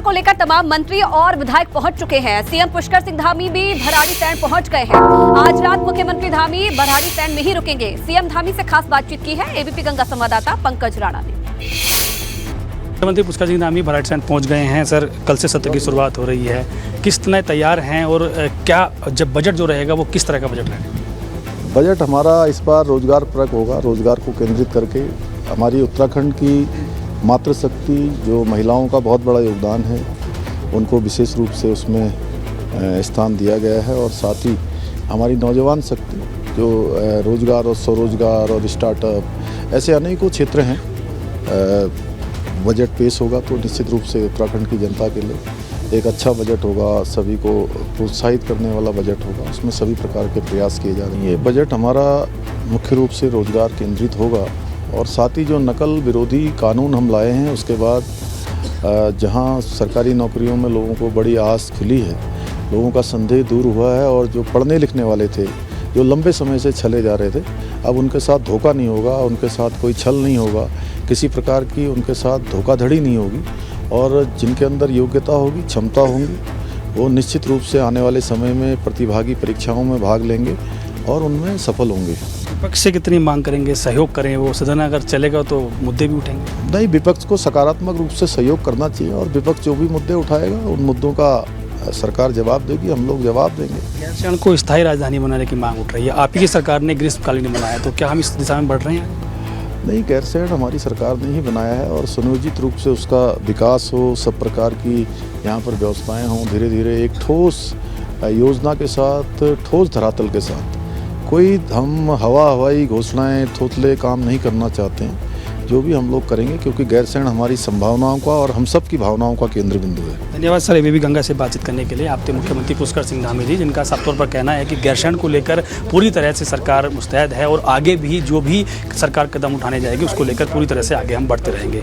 को लेकर तमाम मंत्री और विधायक पहुंच चुके हैं। सीएम पुष्कर सिंह धामी भी भराड़ीसैंण पहुंच गए हैं। आज रात मुख्यमंत्री धामी भराड़ीसैंण में ही रुकेंगे। सीएम धामी से खास बातचीत की है एबीपी गंगा संवाददाता पंकज राणा ने। मुख्यमंत्री पुष्कर सिंह धामी भराड़ीसैंण पहुंच गए हैं। सर, कल से सत्र की शुरुआत हो रही है, किस तरह तैयार हैं और क्या जब बजट जो रहेगा वो किस तरह का बजट रहेगा? बजट हमारा इस बार रोजगार परक होगा। रोजगार को केंद्रित करके हमारी उत्तराखंड की मातृशक्ति जो महिलाओं का बहुत बड़ा योगदान है, उनको विशेष रूप से उसमें स्थान दिया गया है। और साथ ही हमारी नौजवान शक्ति जो रोजगार और स्वरोजगार और स्टार्टअप ऐसे अनेकों क्षेत्र हैं। बजट पेश होगा तो निश्चित रूप से उत्तराखंड की जनता के लिए एक अच्छा बजट होगा, सभी को प्रोत्साहित करने वाला बजट होगा। उसमें सभी प्रकार के प्रयास किए जा रहे हैं। बजट हमारा मुख्य रूप से रोजगार केंद्रित होगा और साथ ही जो नकल विरोधी कानून हम लाए हैं, उसके बाद जहां सरकारी नौकरियों में लोगों को बड़ी आस खिली है, लोगों का संदेह दूर हुआ है और जो पढ़ने लिखने वाले थे, जो लंबे समय से छले जा रहे थे, अब उनके साथ धोखा नहीं होगा, उनके साथ कोई छल नहीं होगा, किसी प्रकार की उनके साथ धोखाधड़ी नहीं होगी। और जिनके अंदर योग्यता होगी, क्षमता होंगी, वो निश्चित रूप से आने वाले समय में प्रतिभागी परीक्षाओं में भाग लेंगे और उनमें सफल होंगे। विपक्ष से कितनी मांग करेंगे, सहयोग करें? वो सदन अगर चलेगा तो मुद्दे भी उठेंगे? नहीं, विपक्ष को सकारात्मक रूप से सहयोग करना चाहिए और विपक्ष जो भी मुद्दे उठाएगा उन मुद्दों का सरकार जवाब देगी, हम लोग जवाब देंगे। गैरसैंण को स्थायी राजधानी बनाने की मांग उठ रही है। आप ही की सरकार ने ग्रीष्मकालीन बनाया, तो क्या हम इस दिशा में बढ़ रहे हैं? नहीं, गैरसैंण हमारी सरकार ने ही बनाया है और सुनियोजित रूप से उसका विकास हो, सब प्रकार की यहाँ पर व्यवस्थाएं हों, धीरे धीरे एक ठोस योजना के साथ, ठोस धरातल के साथ। कोई हम हवाई घोषणाएं, थोथले काम नहीं करना चाहते हैं। जो भी हम लोग करेंगे, क्योंकि गैरसैंण हमारी संभावनाओं का और हम सब की भावनाओं का केंद्र बिंदु है। धन्यवाद सर, एबीपी गंगा से बातचीत करने के लिए। आप थे मुख्यमंत्री पुष्कर सिंह धामी जी, जिनका साफ तौर पर कहना है कि गैरसैंण को लेकर पूरी तरह से सरकार मुस्तैद है और आगे भी जो भी सरकार कदम उठाने जाएगी उसको लेकर पूरी तरह से आगे हम बढ़ते रहेंगे।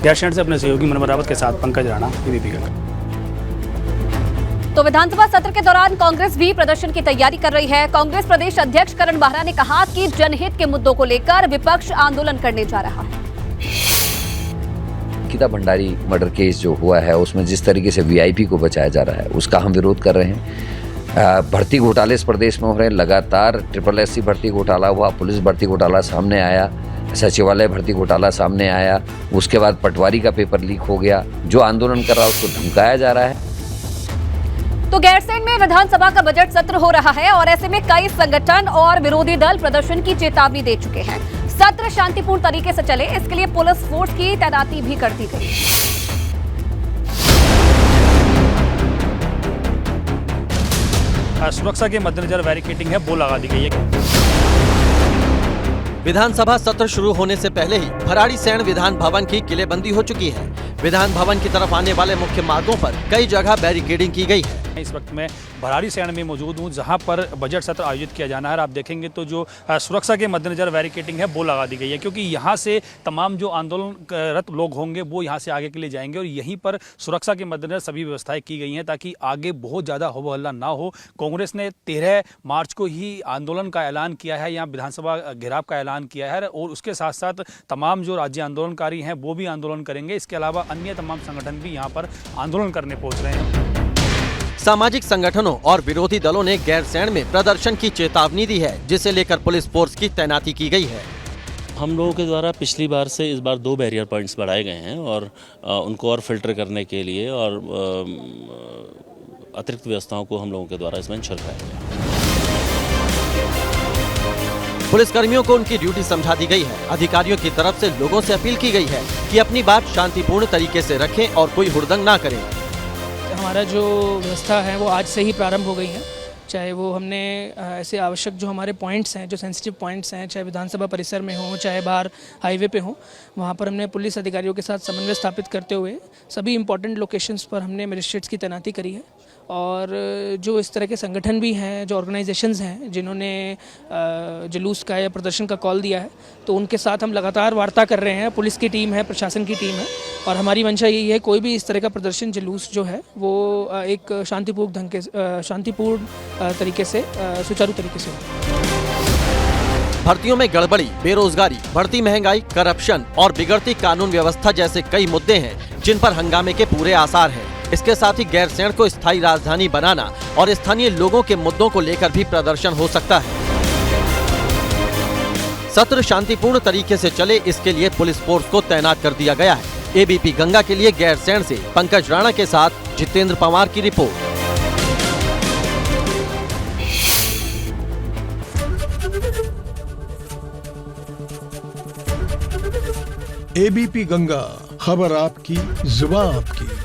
गैरसैंण से अपने सहयोगी मनोहर रावत के साथ पंकज राणा, एबीपी गंगा। तो विधानसभा सत्र के दौरान कांग्रेस भी प्रदर्शन की तैयारी कर रही है। कांग्रेस प्रदेश अध्यक्ष करण बाहरा ने कहा कि जनहित के मुद्दों को लेकर विपक्ष आंदोलन करने जा रहा है। गीता भंडारी मर्डर केस जो हुआ है, उसमें जिस तरीके से वीआईपी को बचाया जा रहा है, उसका हम विरोध कर रहे हैं। भर्ती घोटाले इस प्रदेश में हो रहे हैं लगातार। SSSC भर्ती घोटाला हुआ, पुलिस भर्ती घोटाला सामने आया, सचिवालय भर्ती घोटाला सामने आया, उसके बाद पटवारी का पेपर लीक हो गया। जो आंदोलन कर रहा है उसको धमकाया जा रहा है। तो गैरसैंण में विधानसभा का बजट सत्र हो रहा है और ऐसे में कई संगठन और विरोधी दल प्रदर्शन की चेतावनी दे चुके हैं। सत्र शांतिपूर्ण तरीके से चले, इसके लिए पुलिस फोर्स की तैनाती भी कर दी गई। सुरक्षा के मद्देनजर बैरिकेडिंग है, वो लगा दी गई है। विधानसभा सत्र शुरू होने से पहले ही भराड़ीसैंण विधान भवन की किलेबंदी हो चुकी है। विधान भवन की तरफ आने वाले मुख्य मार्गों पर कई जगह बैरिकेडिंग की गई है। इस वक्त मैं भराड़ीसैंण में मौजूद हूं, जहां पर बजट सत्र आयोजित किया जाना है। आप देखेंगे तो जो सुरक्षा के मद्देनजर बैरिकेडिंग है वो लगा दी गई है, क्योंकि यहां से तमाम जो आंदोलनरत लोग होंगे वो यहां से आगे के लिए जाएंगे और यहीं पर सुरक्षा के मद्देनजर सभी व्यवस्थाएं की गई हैं ताकि आगे बहुत ज़्यादा हो हल्ला ना हो। कांग्रेस ने 13 मार्च को ही आंदोलन का ऐलान किया है, यहाँ विधानसभा घेराव का ऐलान किया है और उसके साथ साथ तमाम जो राज्य आंदोलनकारी हैं वो भी आंदोलन करेंगे। इसके अलावा अन्य तमाम संगठन भी यहाँ पर आंदोलन करने पहुँच रहे हैं। सामाजिक संगठनों और विरोधी दलों ने गैरसैंण में प्रदर्शन की चेतावनी दी है, जिसे लेकर पुलिस फोर्स की तैनाती की गई है। हम लोगों के द्वारा पिछली बार से इस बार 2 बैरियर पॉइंट्स बढ़ाए गए हैं और उनको और फिल्टर करने के लिए और अतिरिक्त व्यवस्थाओं को हम लोगों के द्वारा इसमें इंश्योर कराया गया। पुलिसकर्मियों को उनकी ड्यूटी समझा दी गई है। अधिकारियों की तरफ से लोगों से अपील की गई है कि अपनी बात शांतिपूर्ण तरीके से रखें और कोई हुड़दंग ना करें। हमारा जो व्यवस्था है वो आज से ही प्रारंभ हो गई है। चाहे वो हमने ऐसे आवश्यक जो हमारे पॉइंट्स हैं, जो सेंसिटिव पॉइंट्स हैं, चाहे विधानसभा परिसर में हो, चाहे बाहर हाईवे पे हो, वहाँ पर हमने पुलिस अधिकारियों के साथ समन्वय स्थापित करते हुए सभी इंपॉर्टेंट लोकेशंस पर हमने मजिस्ट्रेट्स की तैनाती करी है। और जो इस तरह के संगठन भी हैं, जो ऑर्गेनाइजेशंस हैं जिन्होंने जुलूस का या प्रदर्शन का कॉल दिया है, तो उनके साथ हम लगातार वार्ता कर रहे हैं। पुलिस की टीम है, प्रशासन की टीम है और हमारी मंशा यही है कोई भी इस तरह का प्रदर्शन जुलूस जो है वो एक शांतिपूर्ण तरीके से, सुचारू तरीके से हो। भर्तियों में गड़बड़ी, बेरोजगारी, बढ़ती महंगाई, करप्शन और बिगड़ती कानून व्यवस्था जैसे कई मुद्दे हैं जिन पर हंगामे के पूरे आसार हैं। इसके साथ ही गैरसैंण को स्थायी राजधानी बनाना और स्थानीय लोगों के मुद्दों को लेकर भी प्रदर्शन हो सकता है। सत्र शांतिपूर्ण तरीके से चले, इसके लिए पुलिस फोर्स को तैनात कर दिया गया है। एबीपी गंगा के लिए गैरसैंण से पंकज राणा के साथ जितेंद्र पवार की रिपोर्ट। एबीपी गंगा, खबर आपकी, जुबान आपकी।